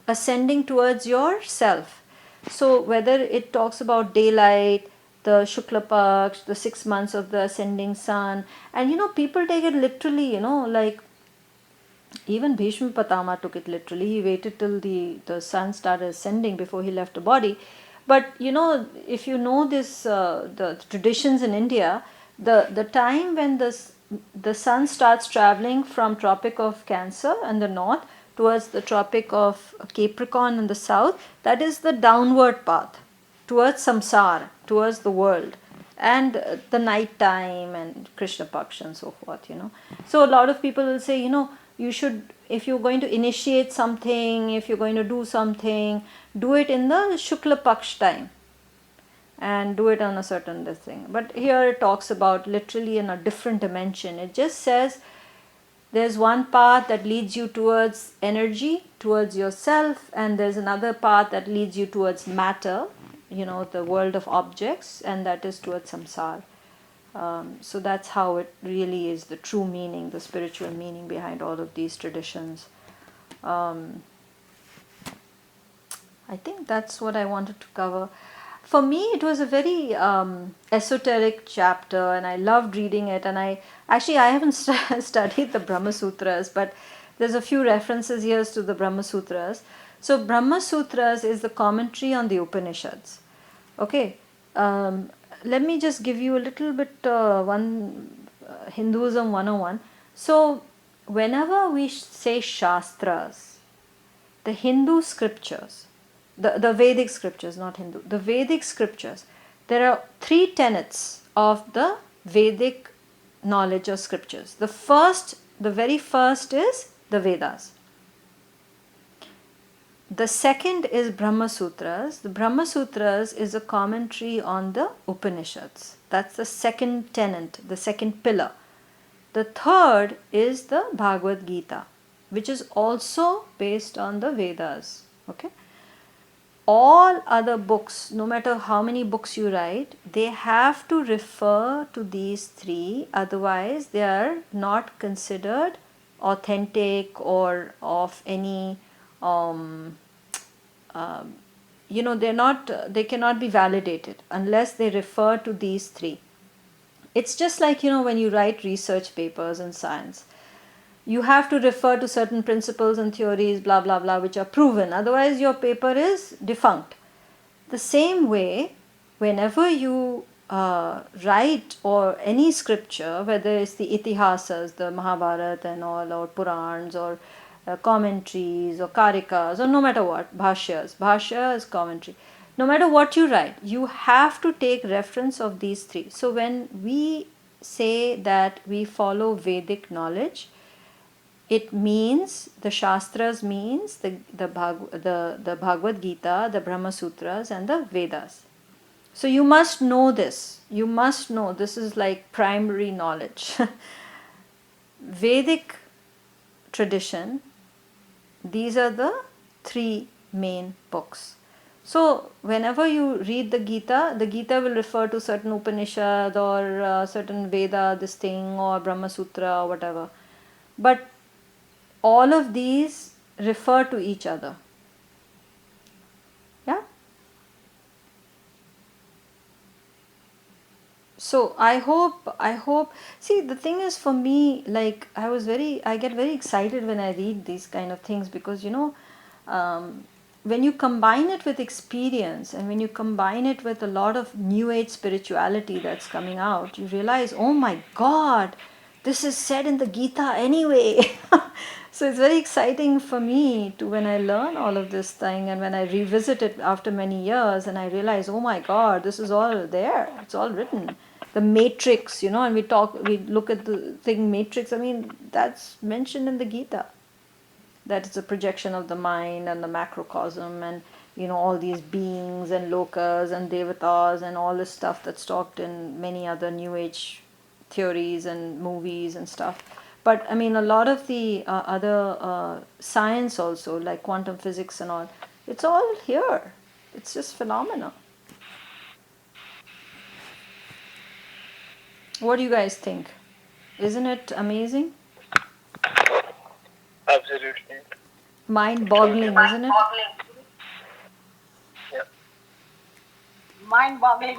ascending towards yourself. So whether it talks about daylight, the Shukla Paksh, the 6 months of the ascending sun, and people take it literally, like even Bhishma Pitama took it literally. He waited till the sun started ascending before he left the body. But if you know this, the traditions in India, the time when the sun starts traveling from Tropic of Cancer in the north towards the Tropic of Capricorn in the south, that is the downward path towards samsara, towards the world, and the night time and Krishna Paksha and so forth. So a lot of people will say, you should, if you're going to initiate something, if you're going to do something, do it in the Shukla Paksh time and do it on a certain thing. But here it talks about literally in a different dimension. It just says there's one path that leads you towards energy, towards yourself, and there's another path that leads you towards matter, the world of objects, and that is towards samsara. So that's how it really is, the true meaning, the spiritual meaning behind all of these traditions. I think that's what I wanted to cover. For me, it was a very esoteric chapter, and I loved reading it. And I haven't studied the Brahma Sutras, but There's a few references here to the Brahma Sutras. So Brahma Sutras is the commentary on the Upanishads. Okay, let me just give you a little bit Hinduism 101. So whenever we say Shastras, the Hindu scriptures, the Vedic scriptures, not Hindu, the Vedic scriptures, there are three tenets of the Vedic knowledge of scriptures. The very first is the Vedas. The second is Brahma Sutras. The Brahma Sutras is a commentary on the Upanishads. That's the second tenet, the second pillar. The third is the Bhagavad Gita, which is also based on the Vedas. Okay? All other books, no matter how many books you write, they have to refer to these three, otherwise they are not considered authentic or of any they cannot be validated unless they refer to these three. It's just like, when you write research papers in science, you have to refer to certain principles and theories, blah, blah, blah, which are proven. Otherwise, your paper is defunct. The same way, whenever you write or any scripture, whether it's the itihasas, the Mahabharata and all, or Purans, or commentaries, or karikas, or no matter what, bhashya is commentary. No matter what you write, you have to take reference of these three. So when we say that we follow Vedic knowledge, it means, the Shastras means the Bhagavad Gita, the Brahma Sutras and the Vedas. So you must know this. You must know. This is like primary knowledge. Vedic tradition, these are the three main books. So whenever you read the Gita will refer to certain Upanishad or certain Veda, this thing, or Brahma Sutra or whatever. But all of these refer to each other. Yeah? So I hope, see, the thing is, for me, like, I get very excited when I read these kind of things, because, when you combine it with experience and when you combine it with a lot of new age spirituality that's coming out, you realize, oh my God, this is said in the Gita anyway. So it's very exciting for me to, when I learn all of this thing and when I revisit it after many years and I realize, oh my God, this is all there. It's all written. The matrix, and we look at the thing matrix. I mean, that's mentioned in the Gita. That it's a projection of the mind and the macrocosm, and all these beings and lokas and devatas and all this stuff that's talked in many other new age theories and movies and stuff. But I mean, a lot of the other science also, like quantum physics and all, it's all here. It's just phenomenal. What do you guys think? Isn't it amazing? Absolutely. Mind-boggling, isn't it? Yeah. Mind-boggling.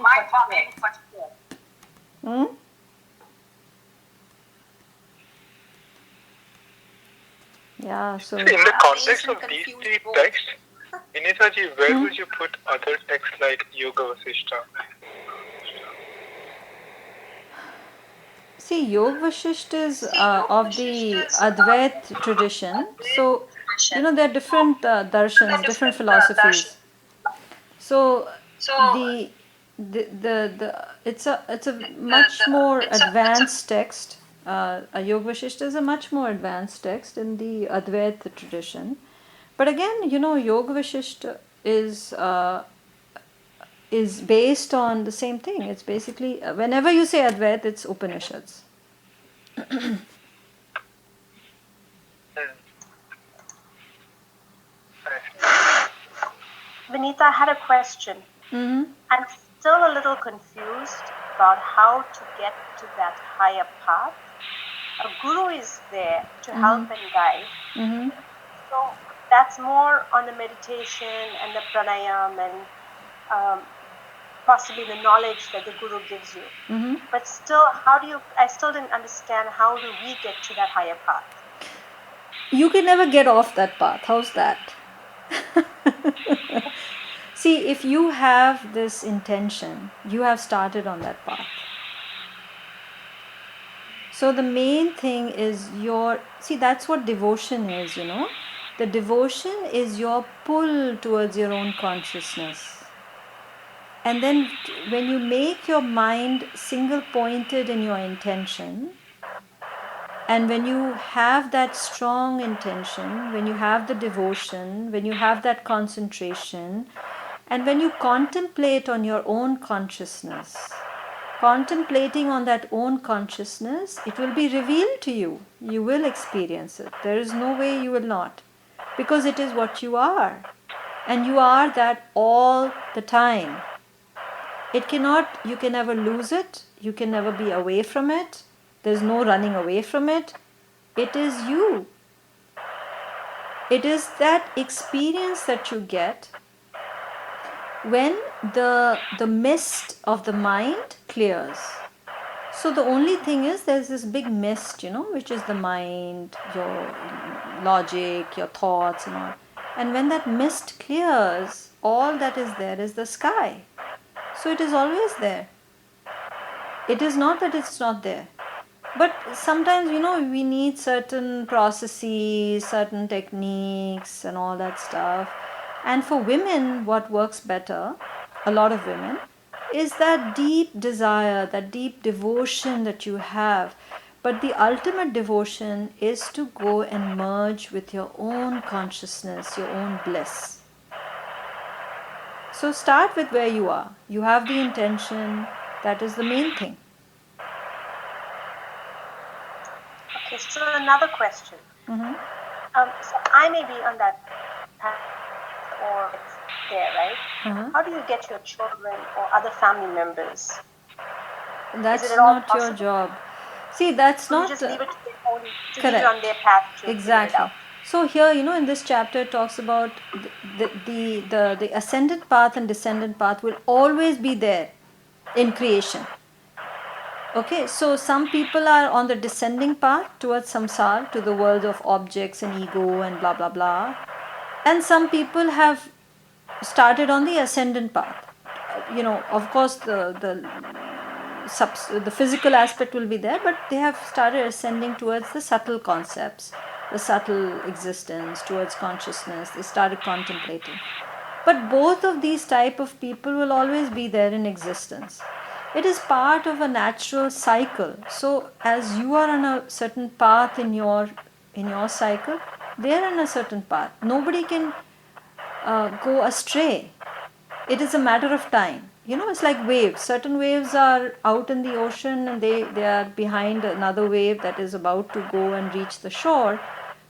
Hmm? Yeah, so in the context of these three texts, Vinita ji, where would you put other texts like Yoga Vasishta? see, Yoga Vasishta is of the Advait tradition. So, there are different darshans, different philosophies. So, it's a much more advanced text. A Yoga Vasishta is a much more advanced text in the Advait tradition. But again, Yoga Vasishta is based on the same thing. It's basically, whenever you say Advait, it's Upanishads. Vinita, I had a question. Mm-hmm. I'm still a little confused about how to get to that higher path. A guru is there to help and guide. Mm-hmm. So that's more on the meditation and the pranayam and possibly the knowledge that the guru gives you. Mm-hmm. But still, I still didn't understand, how do we get to that higher path? you can never get off that path. How's that? See, if you have this intention, you have started on that path. So the main thing is see, that's what devotion is, The devotion is your pull towards your own consciousness. And then when you make your mind single pointed in your intention, and when you have that strong intention, when you have the devotion, when you have that concentration, and when you contemplate on your own consciousness, contemplating on that own consciousness, it will be revealed to you. You will experience it. There is no way you will not. Because it is what you are. And you are that all the time. You can never lose it. You can never be away from it. There's no running away from it. It is you. It is that experience that you get when the mist of the mind clears. So the only thing is there's this big mist, which is the mind, your logic, your thoughts and all. And when that mist clears, all that is there is the sky. So it is always there. It is not that it's not there. But sometimes, we need certain processes, certain techniques and all that stuff. And for women, what works better, a lot of women, is that deep desire, that deep devotion that you have. But the ultimate devotion is to go and merge with your own consciousness, your own bliss. So start with where you are. You have the intention. That is the main thing. Okay, so another question. Mm-hmm. So I may be on that path or it's there, right? Uh-huh. How do you get your children or other family members? That's at all not possible? your job. See, that's So not... you just leave it to their own, to correct. leave it on their path to figure it Exactly. out. So here, in this chapter, it talks about the ascendant path and descendant path will always be there in creation. Okay, so some people are on the descending path towards samsara, to the world of objects and ego and blah blah blah, and some people have started on the ascendant path. Of course, the physical aspect will be there, but they have started ascending towards the subtle concepts, the subtle existence, towards consciousness. They started contemplating. But both of these type of people will always be there in existence. It is part of a natural cycle. So as you are on a certain path in your cycle, they are on a certain path. Nobody can go astray. It is a matter of time. It's like waves. Certain waves are out in the ocean and they are behind another wave that is about to go and reach the shore.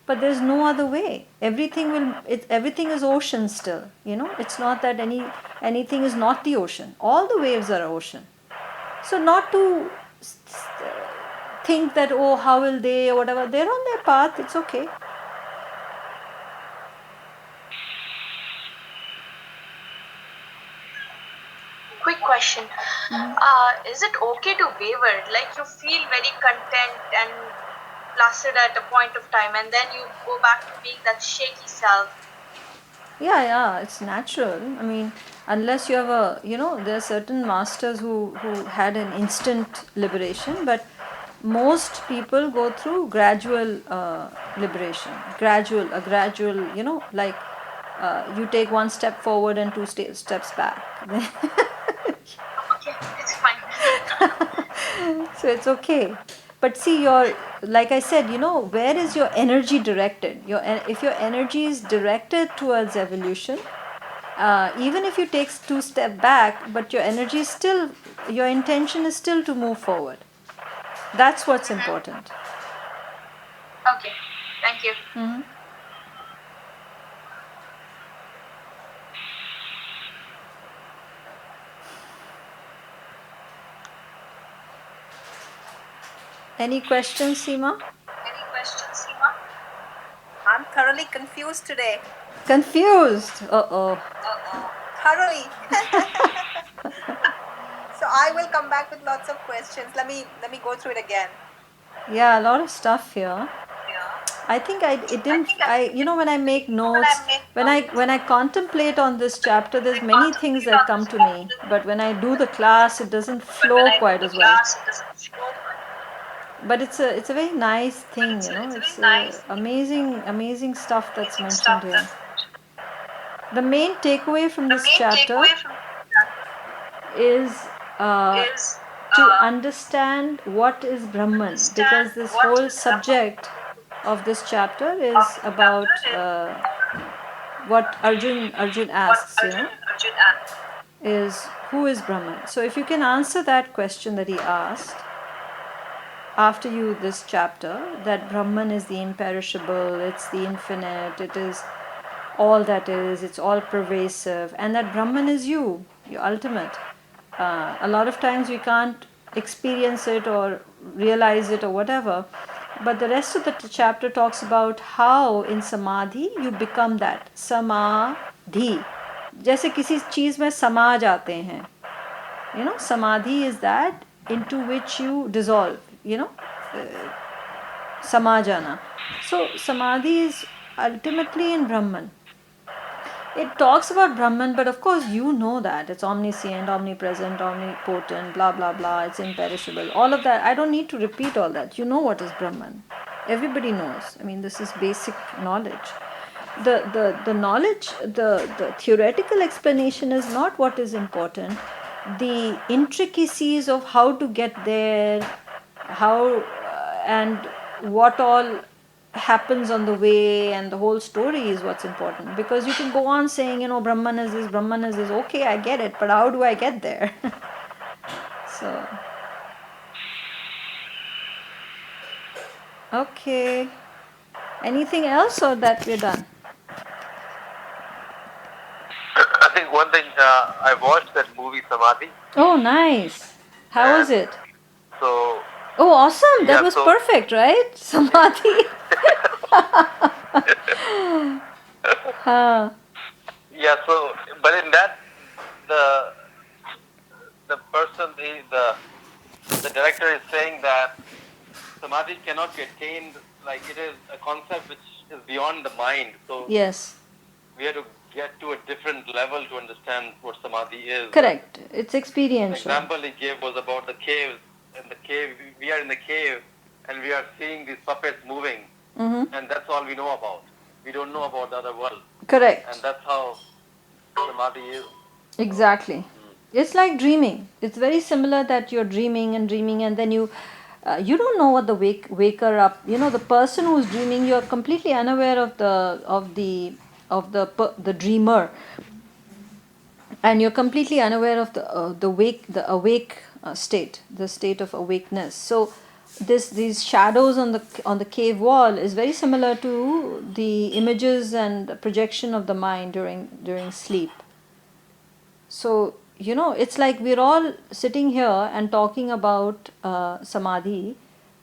But there's no other way. Everything is ocean still. It's not that anything is not the ocean. All the waves are ocean. So not to think that, oh, how will they or whatever. They're on their path. It's okay. Quick question. Is it okay to waver? Like you feel very content and placid at a point of time and then you go back to being that shaky self? Yeah, it's natural. I mean, unless you have there are certain masters who had an instant liberation, but most people go through gradual liberation. Gradual, like you take one step forward and two steps back. Okay, it's fine. So it's okay. But see, like I said, where is your energy directed? If your energy is directed towards evolution, even if you take 2 steps back, but your intention is still to move forward. That's what's important. Okay, thank you. Mm-hmm. Any questions, Seema? I'm thoroughly confused today. Confused? Uh-oh. Thoroughly. So I will come back with lots of questions. Let me go through it again. Yeah, a lot of stuff here. I think it didn't. When I make notes, when I contemplate on this chapter, there's many things that come to me. But when I do the class, it doesn't flow quite as well. But it's a very nice thing, It's amazing stuff that's mentioned here. The main takeaway from this chapter is to understand what is Brahman, because this whole subject of this chapter is about what Arjun asks, is who is Brahman. So if you can answer that question that he asked after this chapter, that Brahman is the imperishable, it's the infinite, it is all that is, it's all pervasive, and that Brahman is you, your ultimate. A lot of times we can't experience it or realize it or whatever, but the rest of the chapter talks about how in samadhi you become that. Samadhi. जैसे किसी चीज़ में समा जाते हैं. Samadhi is that into which you dissolve, samajana. So samadhi is ultimately in Brahman. It talks about Brahman, but of course you know that it's omniscient, omnipresent, omnipotent, blah blah blah, it's imperishable. All of that, I don't need to repeat all that. You know what is Brahman. Everybody knows. I mean, this is basic knowledge. The knowledge, the theoretical explanation is not what is important. The intricacies of how to get there, how and what all happens on the way, and the whole story is what's important. Because you can go on saying, Brahman is this, Brahman is this. Okay, I get it, but how do I get there? So, okay. Anything else, or that we're done? I think one thing, I watched that movie Samadhi. Oh, nice. How was it? So. Oh, awesome. That was perfect, right? Samadhi. Yeah, so, but in that, the person, the director is saying that Samadhi cannot be attained, like it is a concept which is beyond the mind. So yes, we have to get to a different level to understand what Samadhi is. Correct. It's experiential. The example he gave was about the caves. In the cave, we are in the cave and we are seeing these puppets moving. Mm-hmm. And that's all we know about. We don't know about the other world. Correct. And that's how Samadhi is. Exactly. It's like dreaming. It's very similar that you're dreaming, and then you don't know what the waker up. The person who's dreaming, you're completely unaware of the dreamer, and you're completely unaware of the awake state, the state of awakeness. So these shadows on the cave wall is very similar to the images and projection of the mind during sleep. So it's like we're all sitting here and talking about samadhi,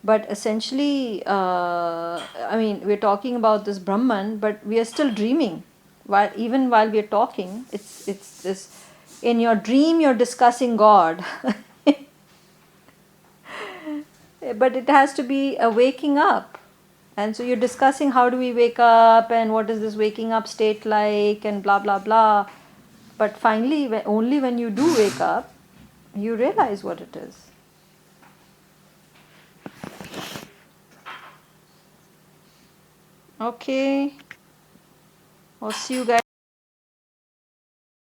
but essentially we're talking about this Brahman, but we are still dreaming even while we're talking. It's this, in your dream you're discussing God. But it has to be a waking up, and so you're discussing how do we wake up and what is this waking up state like and blah blah blah. But finally, only when you do wake up, you realize what it is. Okay. I'll see you guys.